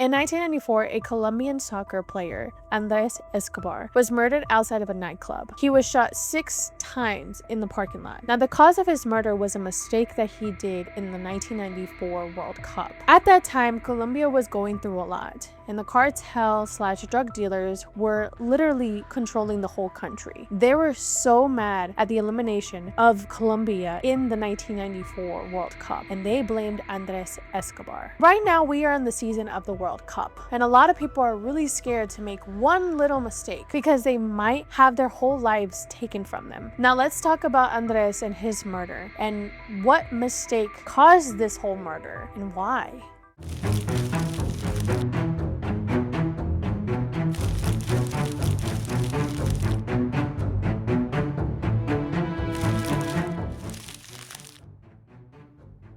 In 1994, a Colombian soccer player, Andrés Escobar, was murdered outside of a nightclub. He was shot 6 times in the parking lot. Now, the cause of his murder was a mistake that he did in the 1994 World Cup. At that time, Colombia was going through a lot, and the cartel/drug dealers were literally controlling the whole country. They were so mad at the elimination of Colombia in the 1994 World Cup, and they blamed Andrés Escobar. Right now, we are in the season of the World Cup, and a lot of people are really scared to make one little mistake because they might have their whole lives taken from them. Now let's talk about Andrés and his murder and what mistake caused this whole murder and why.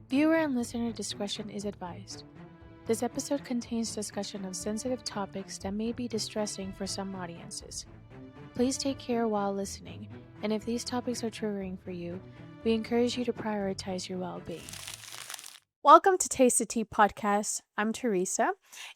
Viewer and listener discretion is advised. This episode contains discussion of sensitive topics that may be distressing for some audiences. Please take care while listening, and if these topics are triggering for you, we encourage you to prioritize your well-being. Welcome to Taste the Tea Podcast. I'm Teresa,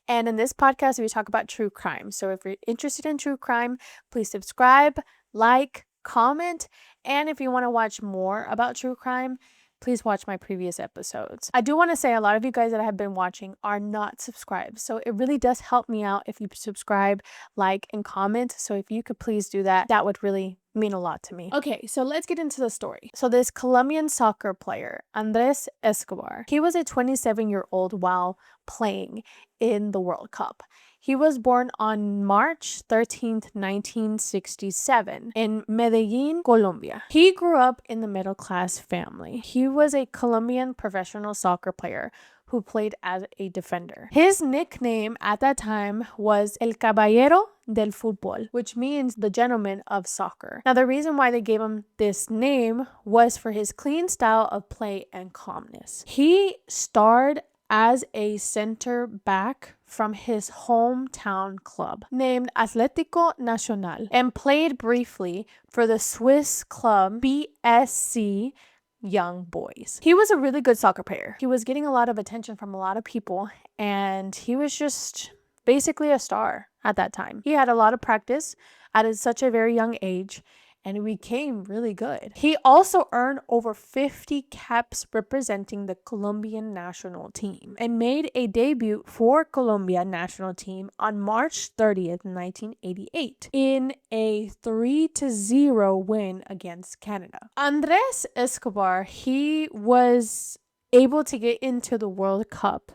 and in this podcast, we talk about true crime. So if you're interested in true crime, please subscribe, like, comment, and if you want to watch more about true crime, please watch my previous episodes. I do want to say a lot of you guys that have been watching are not subscribed. So it really does help me out if you subscribe, like, and comment. So if you could please do that, that would really mean a lot to me. Okay, so let's get into the story. So this Colombian soccer player, Andrés Escobar, he was a 27-year-old while playing in the World Cup. He was born on March 13th, 1967 in Medellin, Colombia. He grew up in the middle-class family. He was a Colombian professional soccer player who played as a defender. His nickname at that time was El Caballero del Fútbol, which means the gentleman of soccer. Now, the reason why they gave him this name was for his clean style of play and calmness. He starred as a center back from his hometown club named Atlético Nacional and played briefly for the Swiss club BSC Young Boys. He was a really good soccer player. He was getting a lot of attention from a lot of people, and he was just basically a star at that time. He had a lot of practice at such a very young age, and he became really good. He also earned over 50 caps representing the Colombian national team and made a debut for Colombia national team on March 30th, 1988 in a 3-0 win against Canada. Andrés Escobar, he was able to get into the World Cup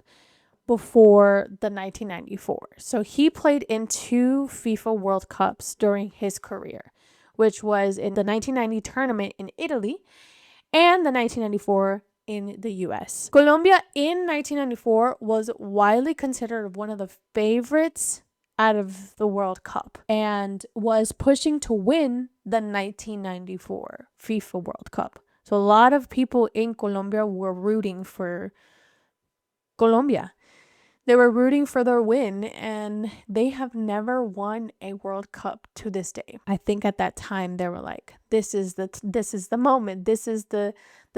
before the 1994. So he played in 2 FIFA World Cups during his career, which was in the 1990 tournament in Italy and the 1994 in the US. Colombia in 1994 was widely considered one of the favorites out of the World Cup and was pushing to win the 1994 FIFA World Cup. So a lot of people in Colombia were rooting for Colombia. They were rooting for their win, and they have never won a World Cup to this day. I think at that time they were like, this is the moment. This is the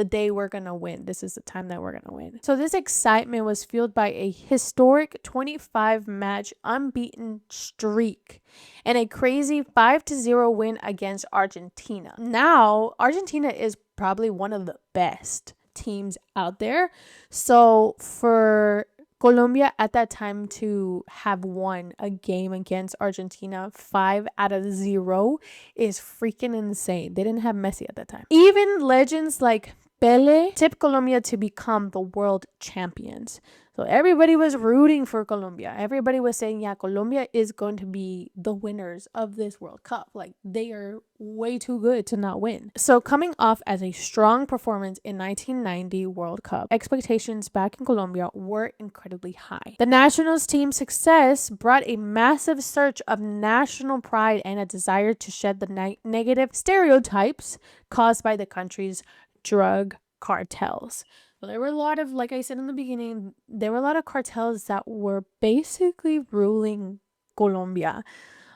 day we're going to win. This is the time that we're going to win. So this excitement was fueled by a historic 25-match unbeaten streak and a crazy 5-0 win against Argentina. Now, Argentina is probably one of the best teams out there. So for Colombia at that time to have won a game against Argentina 5-0 is freaking insane. They didn't have Messi at that time. Even legends like Pelé tipped Colombia to become the world champions. So everybody was rooting for Colombia. Everybody was saying, yeah, Colombia is going to be the winners of this World Cup. Like, they are way too good to not win. So coming off as a strong performance in 1990 World Cup, expectations back in Colombia were incredibly high. The nationals team's success brought a massive surge of national pride and a desire to shed the negative stereotypes caused by the country's drug cartels. So there were a lot of, like I said in the beginning, there were a lot of cartels that were basically ruling Colombia.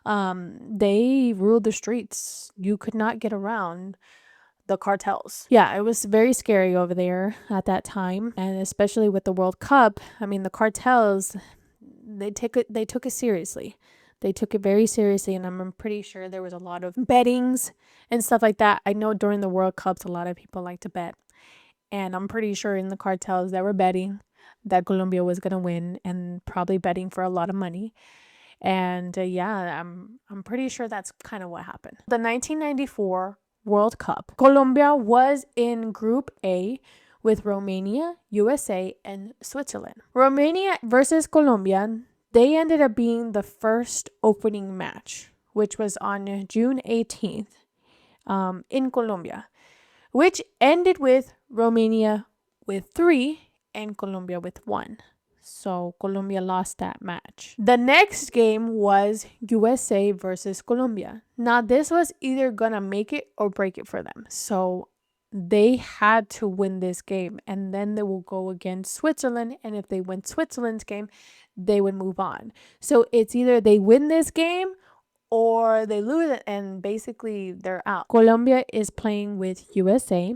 They ruled the streets. You could not get around the cartels. Yeah, it was very scary over there at that time. And especially with the World Cup, I mean, the cartels, they took it seriously. They took it very seriously, and I'm pretty sure there was a lot of bettings and stuff like that. I know during the World Cups, a lot of people like to bet, and I'm pretty sure in the cartels they were betting that Colombia was gonna win, and probably betting for a lot of money. And yeah, I'm pretty sure that's kind of what happened. The 1994 World Cup, Colombia was in Group A with Romania, USA, and Switzerland. Romania versus Colombia, they ended up being the first opening match, which was on June 18th in Colombia, which ended with Romania with 3 and Colombia with 1. So Colombia lost that match. The next game was USA versus Colombia. Now this was either gonna make it or break it for them. So they had to win this game, and then they will go against Switzerland, and if they win Switzerland's game, they would move on. So it's either they win this game or they lose it, and basically they're out. Colombia is playing with USA,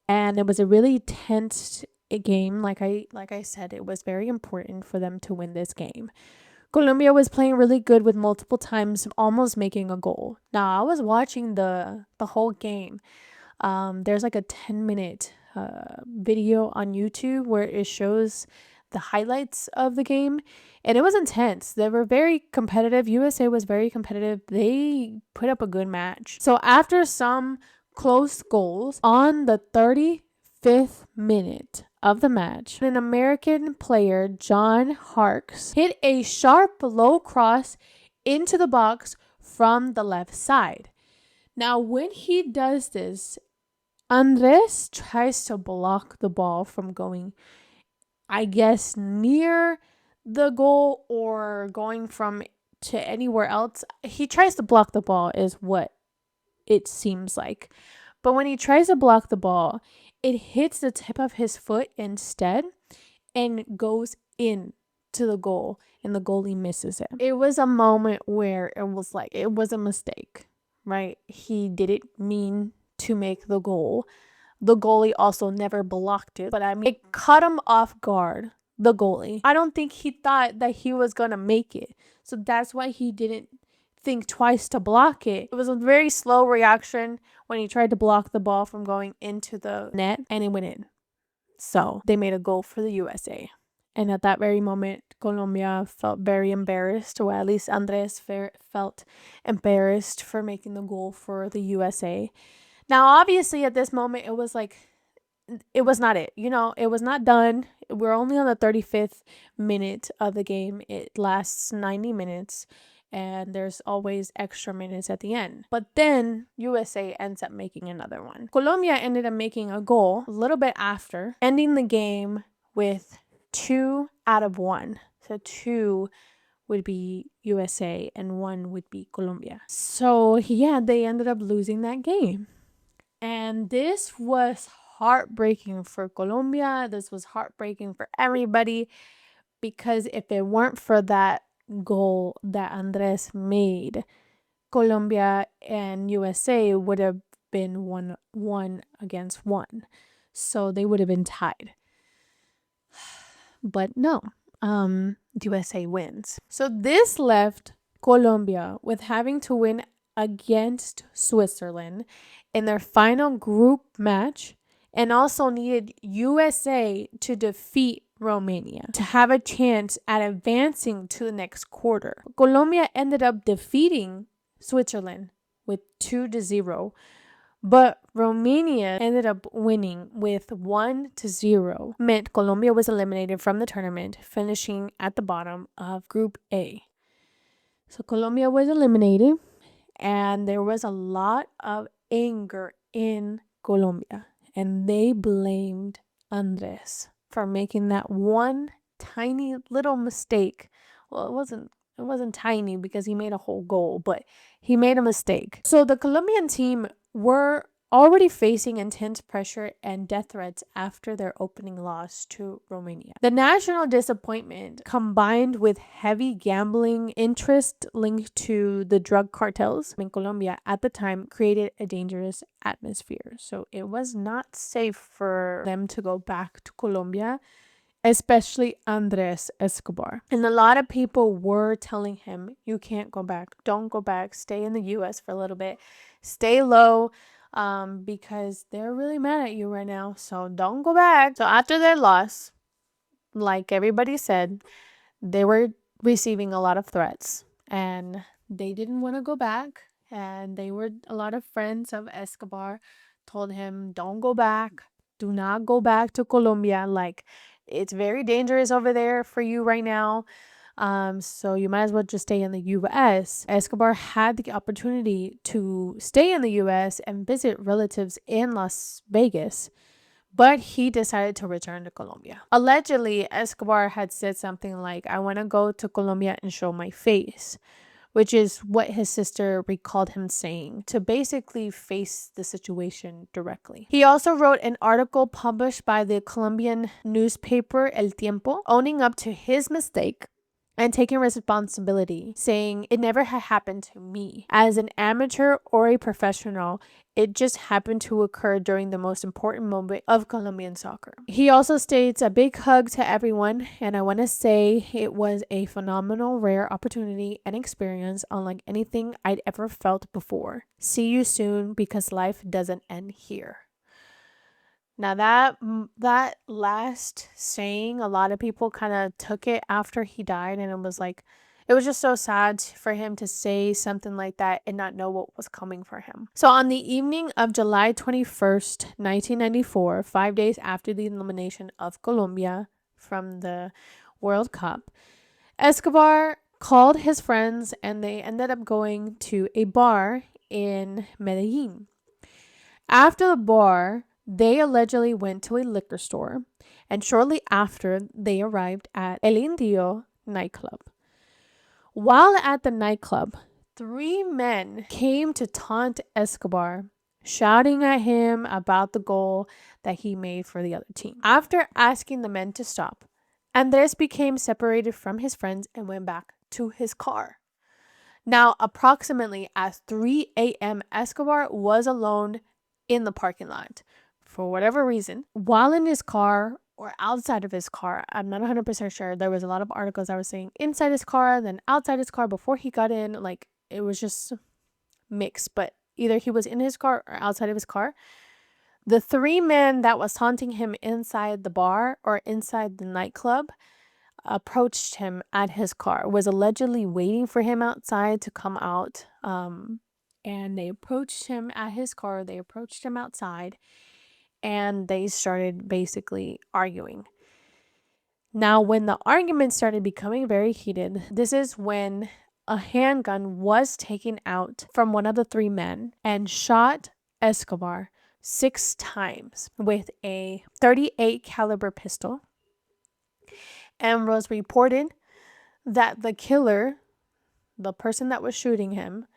and it was a really tense game. Like I said, it was very important for them to win this game. Colombia was playing really good with multiple times almost making a goal. Now I was watching the whole game. There's like a 10-minute video on YouTube where it shows the highlights of the game, and it was intense. They were very competitive. USA was very competitive. They put up a good match. So after some close goals, on the 35th minute of the match, an American player, John Harkes, hit a sharp low cross into the box from the left side. Now, when he does this, Andres tries to block the ball from going, I guess, near the goal or going from to anywhere else. He tries to block the ball is what it seems like. But when he tries to block the ball, it hits the tip of his foot instead and goes in to the goal, and the goalie misses it. It was a moment where it was like, it was a mistake, right? He didn't mean to make the goal. The goalie also never blocked it, but I mean, it caught him off guard, the goalie. I don't think he thought that he was gonna make it. So that's why he didn't think twice to block it. It was a very slow reaction when he tried to block the ball from going into the net, and it went in. So they made a goal for the USA. And at that very moment, Colombia felt very embarrassed, or at least Andres felt embarrassed for making the goal for the USA. Now, obviously, at this moment, it was like, it was not it. You know, it was not done. We're only on the 35th minute of the game. It lasts 90 minutes, and there's always extra minutes at the end. But then USA ends up making another one. Colombia ended up making a goal a little bit after, ending the game with 2 out of 1. So 2 would be USA and 1 would be Colombia. So yeah, they ended up losing that game. And this was heartbreaking for Colombia. This was heartbreaking for everybody, because if it weren't for that goal that Andres made, Colombia and USA would have been 1 against 1. So they would have been tied. But no, USA wins. So this left Colombia with having to win against Switzerland in their final group match, and also needed USA to defeat Romania to have a chance at advancing to the next quarter. Colombia ended up defeating Switzerland with 2-0, but Romania ended up winning with 1-0. Meant Colombia was eliminated from the tournament, finishing at the bottom of Group A. So Colombia was eliminated, and there was a lot of anger in Colombia, and they blamed Andres for making that one tiny little mistake. Well, it wasn't tiny because he made a whole goal, but he made a mistake. So the Colombian team were already facing intense pressure and death threats after their opening loss to Romania. The national disappointment, combined with heavy gambling interest linked to the drug cartels in Colombia at the time, created a dangerous atmosphere. So it was not safe for them to go back to Colombia especially Andrés Escobar. And a lot of people were telling him, you can't go back. Don't go back. Stay in the US for a little bit. Stay low, because they're really mad at you right now. So don't go back. So after their loss, like everybody said, they were receiving a lot of threats and they didn't want to go back. And they were, a lot of friends of Escobar told him, don't go back. Do not go back to Colombia. Like, it's very dangerous over there for you right now. So you might as well just stay in the US. Escobar had the opportunity to stay in the US and visit relatives in Las Vegas, but he decided to return to Colombia. Allegedly, Escobar had said something like, I want to go to Colombia and show my face, which is what his sister recalled him saying, to basically face the situation directly. He also wrote an article published by the Colombian newspaper El Tiempo, owning up to his mistake and taking responsibility, saying, it never had happened to me. As an amateur or a professional, it just happened to occur during the most important moment of Colombian soccer. He also states, a big hug to everyone, and I want to say it was a phenomenal, rare opportunity and experience unlike anything I'd ever felt before. See you soon, because life doesn't end here. Now that last saying, a lot of people kind of took it after he died, and it was like, it was just so sad for him to say something like that and not know what was coming for him. So on the evening of July 21st, 1994, 5 days after the elimination of Colombia from the World Cup, Escobar called his friends and they ended up going to a bar in Medellin. After the bar, they allegedly went to a liquor store, and shortly after, they arrived at El Indio nightclub. While at the nightclub, 3 men came to taunt Escobar, shouting at him about the goal that he made for the other team. After asking the men to stop, Andres became separated from his friends and went back to his car. Now, approximately at 3 a.m., Escobar was alone in the parking lot. For whatever reason, while in his car or outside of his car, I'm not 100% sure. There was a lot of articles that were saying inside his car, then outside his car before he got in. Like, it was just mixed, but either he was in his car or outside of his car. The 3 men that was taunting him inside the bar or inside the nightclub approached him at his car, was allegedly waiting for him outside to come out. And they approached him at his car. They approached him outside. And they started basically arguing. Now, when the argument started becoming very heated, this is when a handgun was taken out from one of the 3 men and shot Escobar 6 times with a .38 caliber pistol. And was reported that the killer, the person that was shooting him,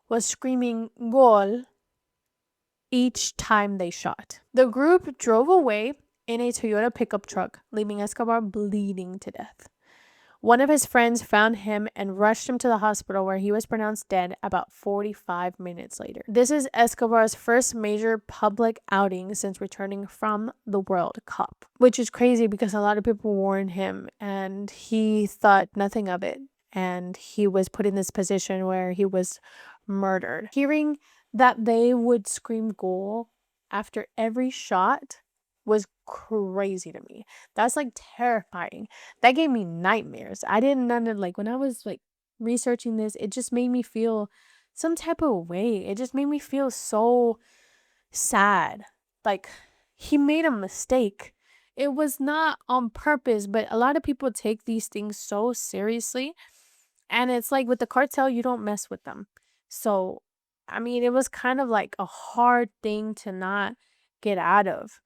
was screaming "Gol" each time they shot. The group drove away in a Toyota pickup truck, leaving Escobar bleeding to death. One of his friends found him and rushed him to the hospital, where he was pronounced dead about 45 minutes later. This is Escobar's first major public outing since returning from the World Cup, which is crazy because a lot of people warned him and he thought nothing of it. And he was put in this position where he was murdered. Hearing that they would scream "goal" after every shot was crazy to me. That's like terrifying. That gave me nightmares. I didn't like when I was like researching this, it just made me feel some type of way. It just made me feel so sad. Like, he made a mistake. It was not on purpose, but a lot of people take these things so seriously. And it's like with the cartel, you don't mess with them. So, I mean, it was kind of like a hard thing to not get out of.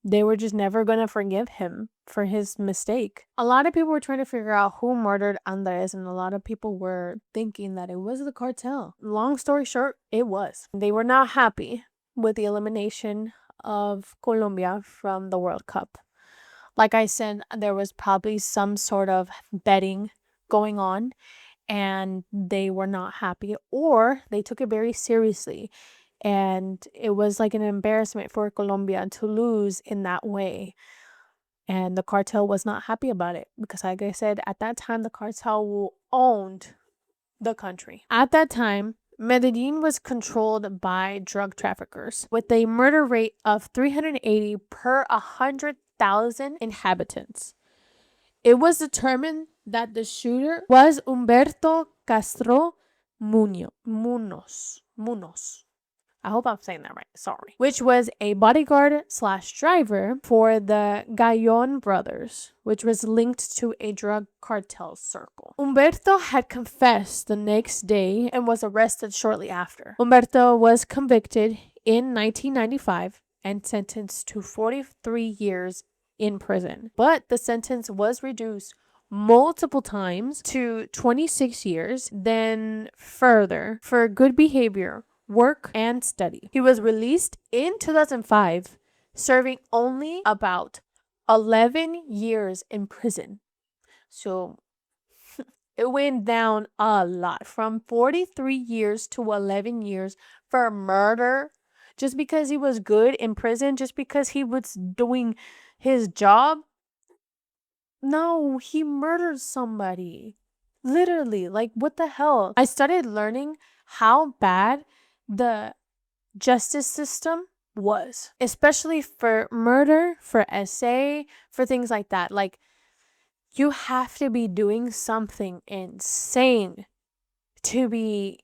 They were just never going to forgive him for his mistake. A lot of people were trying to figure out who murdered Andres, and a lot of people were thinking that it was the cartel. Long story short, it was. They were not happy with the elimination of Colombia from the World Cup. Like I said, there was probably some sort of betting going on, and they were not happy, or they took it very seriously. And it was like an embarrassment for Colombia to lose in that way. And the cartel was not happy about it because, like I said, at that time, the cartel owned the country. At that time, Medellin was controlled by drug traffickers with a murder rate of 380 per 100,000 inhabitants. It was determined that the shooter was Humberto Castro Munoz. I hope I'm saying that right. Sorry. Which was a bodyguard slash driver for the Gallon brothers, which was linked to a drug cartel circle. Humberto had confessed the next day and was arrested shortly after. Humberto was convicted in 1995 and sentenced to 43 years in prison. But the sentence was reduced multiple times to 26 years, then further for good behavior, work, and study. He was released in 2005, serving only about 11 years in prison. So it went down a lot from 43 years to 11 years for murder. Just because he was good in prison, just because he was doing his job. No, he murdered somebody. Literally, like, what the hell? I started learning how bad the justice system was, especially for murder, for SA, for things like that. Like, you have to be doing something insane to be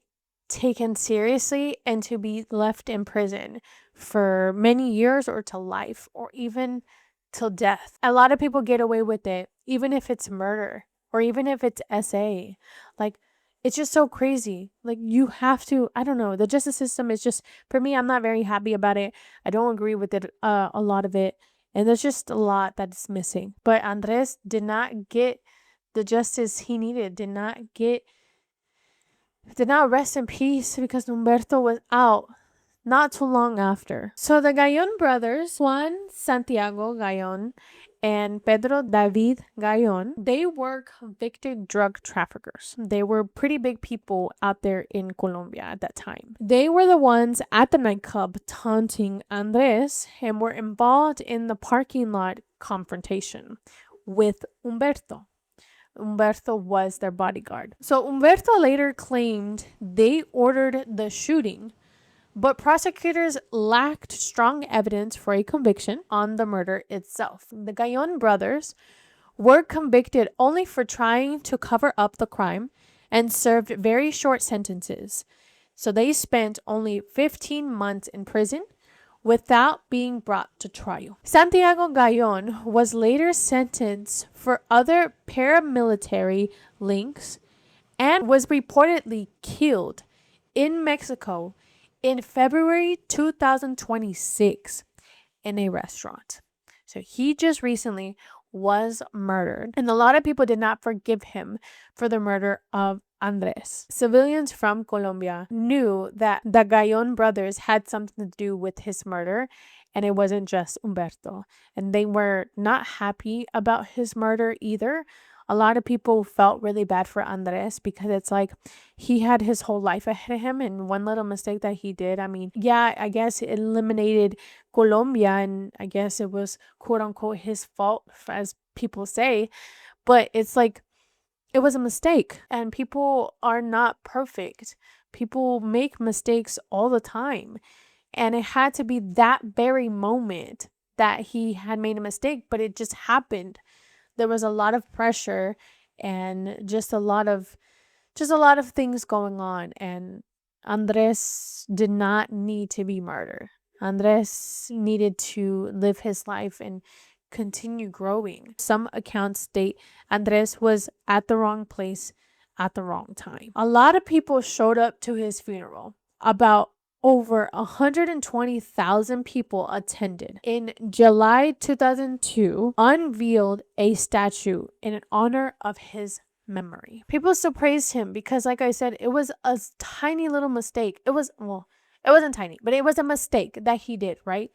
taken seriously and to be left in prison for many years or to life or even till death. A lot of people get away with it, even if it's murder or even if it's SA. Like, it's just so crazy. Like, you have to, I don't know, the justice system is just, for me, I'm not very happy about it. I don't agree with it, a lot of it. And there's just a lot that's missing. But Andres did not get the justice he needed, did not rest in peace because Humberto was out not too long after. So the Gallon brothers, Juan Santiago Gallon and Pedro David Gallon, they were convicted drug traffickers. They were pretty big people out there in Colombia at that time. They were the ones at the nightclub taunting Andres and were involved in the parking lot confrontation with Humberto. Humberto was their bodyguard. So Humberto later claimed they ordered the shooting, but prosecutors lacked strong evidence for a conviction on the murder itself. The Gallon brothers were convicted only for trying to cover up the crime and served very short sentences. So they spent only 15 months in prison without being brought to trial. Santiago Gallon was later sentenced for other paramilitary links and was reportedly killed in Mexico in February 2026 in a restaurant. So he just recently was murdered, and a lot of people did not forgive him for the murder of Andres. Civilians from Colombia knew that the Gallon brothers had something to do with his murder, and it wasn't just Humberto. And they were not happy about his murder either. A lot of people felt really bad for Andres because it's like he had his whole life ahead of him, and one little mistake that he did, I mean, yeah, I guess it eliminated Colombia, and I guess it was quote unquote his fault, as people say, but it's like, it was a mistake, and people are not perfect. People make mistakes all the time, and it had to be that very moment that he had made a mistake, but it just happened. There was a lot of pressure and just a lot of things going on, and Andres did not need to be murdered. Andres needed to live his life and continue growing. Some accounts state Andres was at the wrong place at the wrong time. A lot of people showed up to his funeral. About over 120,000 people attended. In July 2002, unveiled a statue in honor of his memory. People still praised him because, like I said, it was a tiny little mistake. It wasn't tiny, but it was a mistake that he did, right?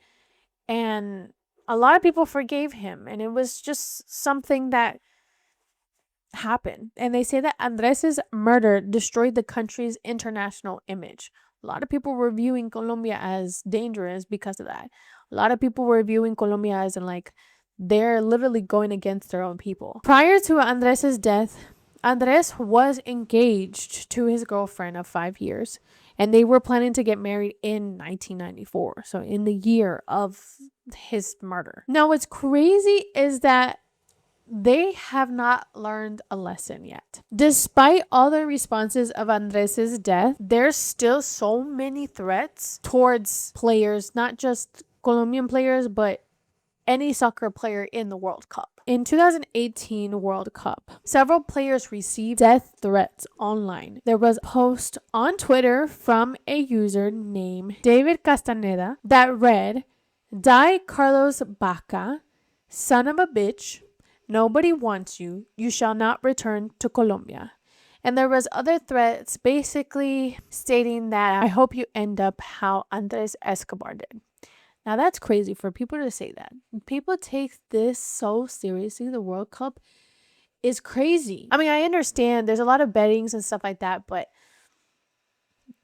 And a lot of people forgave him, and it was just something that happened. And they say that Andres's murder destroyed the country's international image. A lot of people were viewing Colombia as dangerous because of that. A lot of people were viewing Colombia as in like they're literally going against their own people. Prior to Andres's death, Andres was engaged to his girlfriend of 5 years, and they were planning to get married in 1994, so in the year of his murder. Now, what's crazy is that they have not learned a lesson yet. Despite all the responses of Andres's death, there's still so many threats towards players, not just Colombian players, but any soccer player in the World Cup. In 2018 World Cup, several players received death threats online. There was a post on Twitter from a user named David Castaneda that read, "Die Carlos Baca, son of a bitch. Nobody wants you. You shall not return to Colombia." And there was other threats basically stating that I hope you end up how Andrés Escobar did. Now that's crazy for people to say that. People take this so seriously. The World Cup is crazy. I mean, I understand there's a lot of bettings and stuff like that, but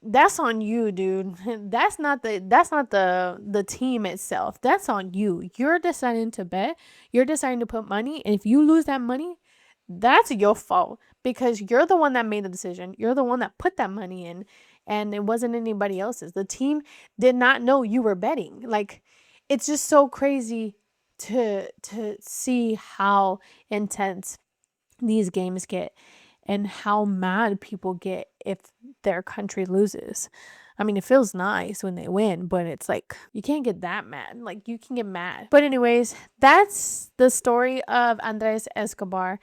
that's on you, dude. That's not the team itself. That's on you. You're deciding to bet. You're deciding to put money, and if you lose that money, that's your fault because you're the one that made the decision. You're the one that put that money in, and it wasn't anybody else's. The team did not know you were betting. Like, it's just so crazy to see how intense these games get and how mad people get if their country loses. I mean, it feels nice when they win, but it's like you can't get that mad. Like, you can get mad. But anyways, that's the story of Andrés Escobar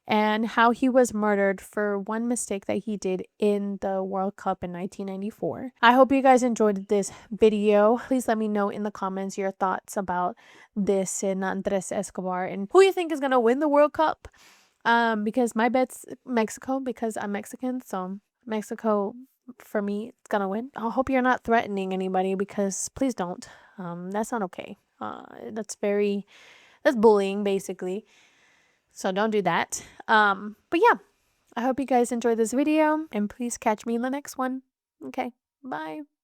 and how he was murdered for one mistake that he did in the World Cup in 1994. I hope you guys enjoyed this video. Please let me know in the comments your thoughts about this and Andrés Escobar and who you think is going to win the World Cup. Because my bet's Mexico because I'm Mexican, so Mexico for me it's gonna win. I hope you're not threatening anybody because please don't. That's not okay. That's bullying basically. So don't do that. But yeah, I hope you guys enjoyed this video and please catch me in the next one. Okay, bye.